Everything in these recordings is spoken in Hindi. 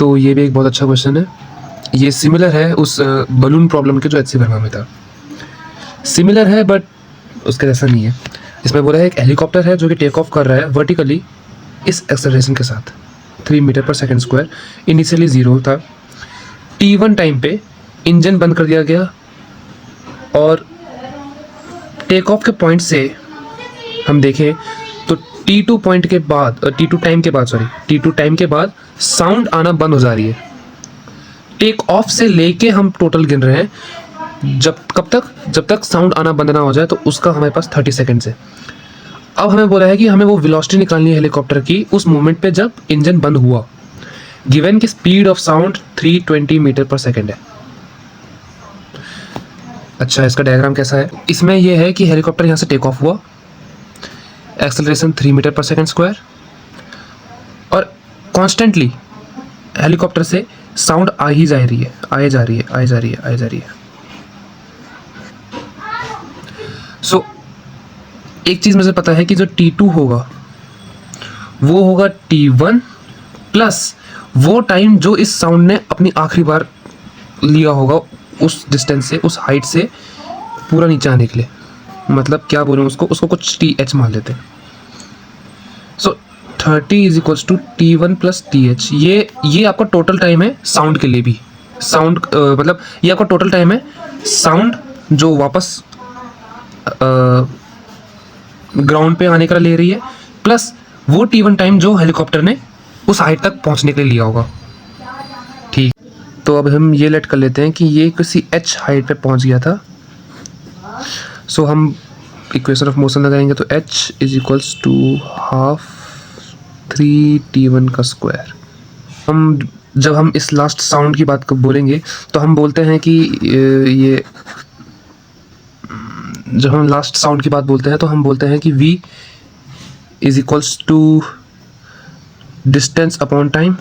तो ये भी एक बहुत अच्छा क्वेश्चन है। ये सिमिलर है उस बलून प्रॉब्लम के जो एचसी वर्मा में था। सिमिलर है बट उसके जैसा नहीं है। इसमें बोला है एक हेलीकॉप्टर है जो कि टेक ऑफ कर रहा है वर्टिकली इस एक्सेलरेशन के साथ 3 मीटर पर सेकंड स्क्वायर। इनिशियली 0 था। T1 टाइम पे इंजन बंद कर दिया गया और टेक ऑफ के पॉइंट से हम देखें तो T2 पॉइंट के बाद T2 टाइम के बाद साउंड आना बंद हो जा रही है। टेक ऑफ से लेके हम टोटल गिन रहे हैं जब तक साउंड आना बंद ना हो जाए, तो उसका हमारे पास 30 सेकंड्स है। अब हमें बोला है कि हमें वो वेलोसिटी निकालनी है हेलीकॉप्टर की उस मोमेंट पे जब इंजन बंद हुआ। गिवन की स्पीड ऑफ साउंड 320 मीटर पर सेकंड है। अच्छा, इसका डायग्राम कैसा है? इसमें यह है कि हेलीकॉप्टर यहाँ से टेक ऑफ हुआ, एक्सेलरेशन 3 मीटर पर सेकंड स्क्वायर, और कॉन्स्टेंटली हेलीकॉप्टर से साउंड आ जा रही है। सो एक चीज मुझे पता है कि जो T2 होगा वो होगा T1 प्लस वो टाइम जो इस साउंड ने अपनी आखिरी बार लिया होगा उस डिस्टेंस से, उस हाइट से पूरा नीचे आने के लिए। मतलब क्या बोलूँ उसको कुछ TH मान लेते हैं। So 30 is equals to T1 plus TH। ये आपका टोटल टाइम है साउंड के लिए भी। साउंड मतलब ये आपका टोटल टाइम है साउंड जो वापस ग्राउंड पे आने का ले रही है, प्लस वो T1 टाइम जो हेलीकॉप्टर ने उस हाइट तक पहुंचने के लिए लिया होगा। ठीक, तो अब हम ये लेट कर लेते हैं कि ये किसी h हाइट पे पहुंच गया था। सो हम इक्वेशन ऑफ मोशन लगाएंगे तो h is equals to half 3T1 का स्क्वायर। जब हम इस लास्ट साउंड की बात बोलेंगे तो हम बोलते हैं कि ये जब हम लास्ट साउंड की बात बोलते हैं तो हम बोलते हैं कि v is equals to distance upon time.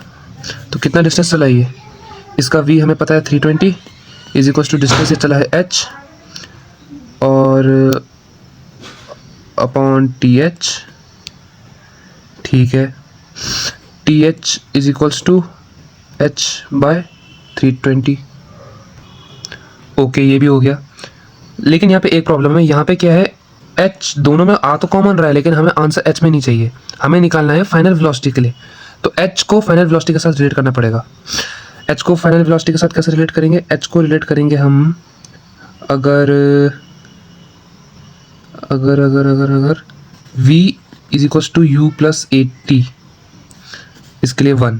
तो कितना डिस्टेंस चला ये? इसका v हमें पता है 320 इज इक्वल्स टू डिस्टेंस चला है h और अपॉन TH। ठीक है, TH is equals to h by 320। Okay, ये भी हो गया। लेकिन यहाँ पे एक प्रॉब्लम है। यहाँ पे क्या है, h दोनों में आ तो कॉमन रहा है लेकिन हमें आंसर h में नहीं चाहिए, हमें निकालना है फाइनल वेलोसिटी के लिए। तो h को फाइनल वेलोसिटी के साथ रिलेट करना पड़ेगा। h को फाइनल वेलोसिटी के साथ कैसे रिलेट करेंगे? h को रिलेट करेंगे हम अगर v is equals to u plus 8t, इसके लिए 1,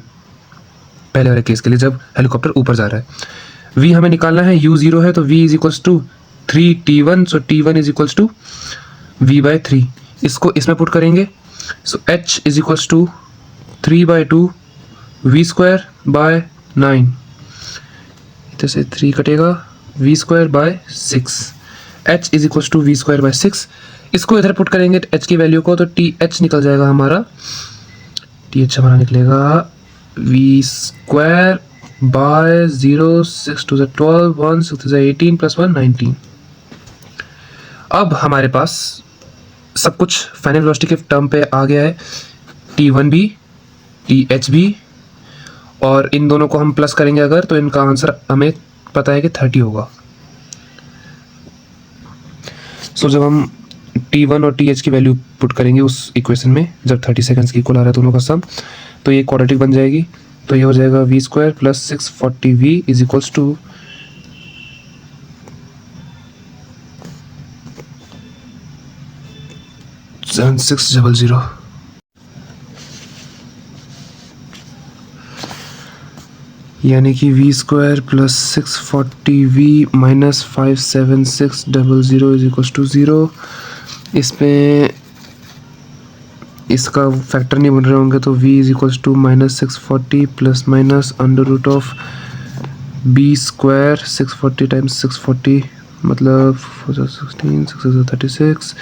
पहले वाले केस के लिए जब हेलीकॉप्टर ऊपर जा रहा है। v हमें निकालना है, u 0 है तो v is equals to 3T1। So T1 is equals to v by 3। इसको इसमें पुट करेंगे। So h is equals to 3/2 v square by 9। इधर से 3 कटेगा, v square by 6। h is equals to v square by 6। इसको इधर पुट करेंगे h की वैल्यू को, तो TH निकल जाएगा हमारा। TH हमारा निकलेगा v स्क्वायर बाय 0, 6 2 12, 1 6 18 प्लस 1 19। अब हमारे पास सब कुछ फाइनल वेलोसिटी के टर्म पे आ गया है। T1 भी, TH भी, और इन दोनों को हम प्लस करेंगे अगर, तो इनका आंसर हमें पता है कि 30 होगा। सो जब हम T1 और TH की वैल्यू पुट करेंगे उस इक्वेशन में, जब 30 सेकंड्स की इक्वल आ रहा है दोनों का सम, तो ये क्वाड्रेटिक बन जाएगी। तो ये हो जाएगा v square plus 640v is equals to 7600। यानी कि v square plus 640v minus 57600 is equals to 0। इसमें इसका फैक्टर नहीं बन रहे होंगे तो v is equals to minus 640 plus minus under root of b square 640 times 640 मतलब 16 636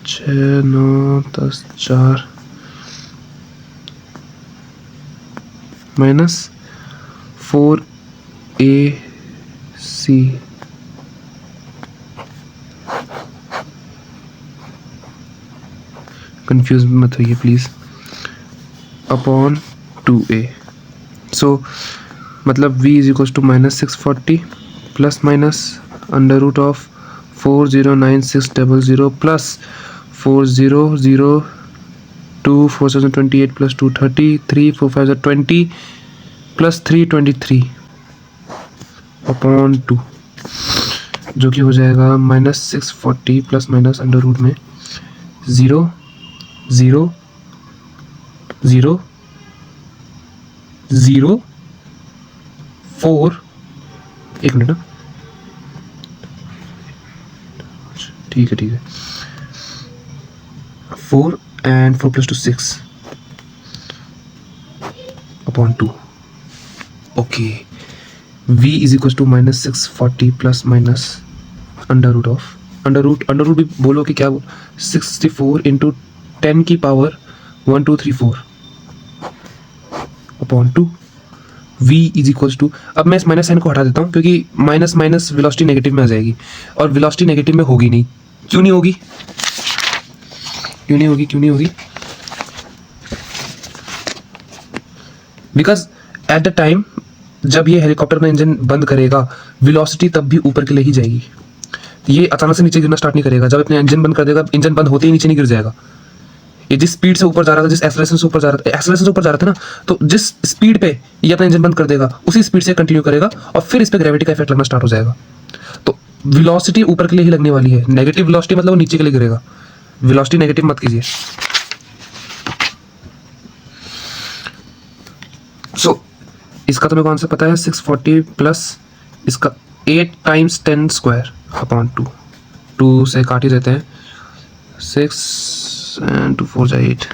6 9 10 4 माइनस 4AC। कंफ्यूज मत होइए प्लीज़। Upon 2a. सो मतलब v is equal to -640 plus minus under root of 409600 plus 4002 4028 plus 230 3 4 5 20 plus 323 upon 2, जो कि हो जाएगा -640 प्लस माइनस अंडर रूट में 0 0 0 0 4, एक मिनट ना, ठीक है 4 and 4 plus 2 6 upon 2. Okay, v is equals to -640 plus minus under root भी बोलो कि क्या 64 इंटू 10 की power 1234 upon 2. v is equals to, अब मैं इस माइनस साइन को हटा देता हूँ क्योंकि माइनस माइनस वेलोसिटी नेगेटिव में आ जाएगी और वेलोसिटी नेगेटिव में होगी नहीं. क्यों नहीं होगी? बिकॉज एट द टाइम जब ये हेलीकॉप्टर का इंजन बंद करेगा वेलोसिटी तब भी ऊपर के लिए ही जाएगी. ये अचानक से नीचे गिरना स्टार्ट नहीं करेगा. जब अपने इंजन बंद कर देगा, इंजन बंद होते ही नीचे नहीं गिर जाएगा. ये जिस स्पीड से ऊपर जा रहा था, जिस एक्सेलरेशन से ऊपर जा रहा था ना, तो जिस स्पीड पे ये अपना इंजन बंद कर देगा उसी स्पीड से कंटिन्यू करेगा और फिर इस पे ग्रेविटी का इफेक्ट लगना स्टार्ट हो जाएगा. तो वेलोसिटी ऊपर के लिए ही लगने वाली है. नेगेटिव वेलोसिटी मतलब वो नीचे के लिए गिरेगा. वेलोसिटी नेगेटिव मत कीजिए. सो इसका तो मेरे को आंसर पता है 640 प्लस इसका 8 टाइम्स 10 स्क्वायर अपॉन 2 से काट ही देते हैं. 6 and 2 4 8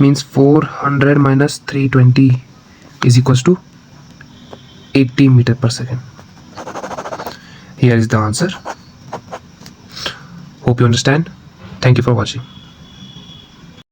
means 400 minus 320 is equals to 80 meter per second. Here is the answer. Hope you understand. Thank you for watching.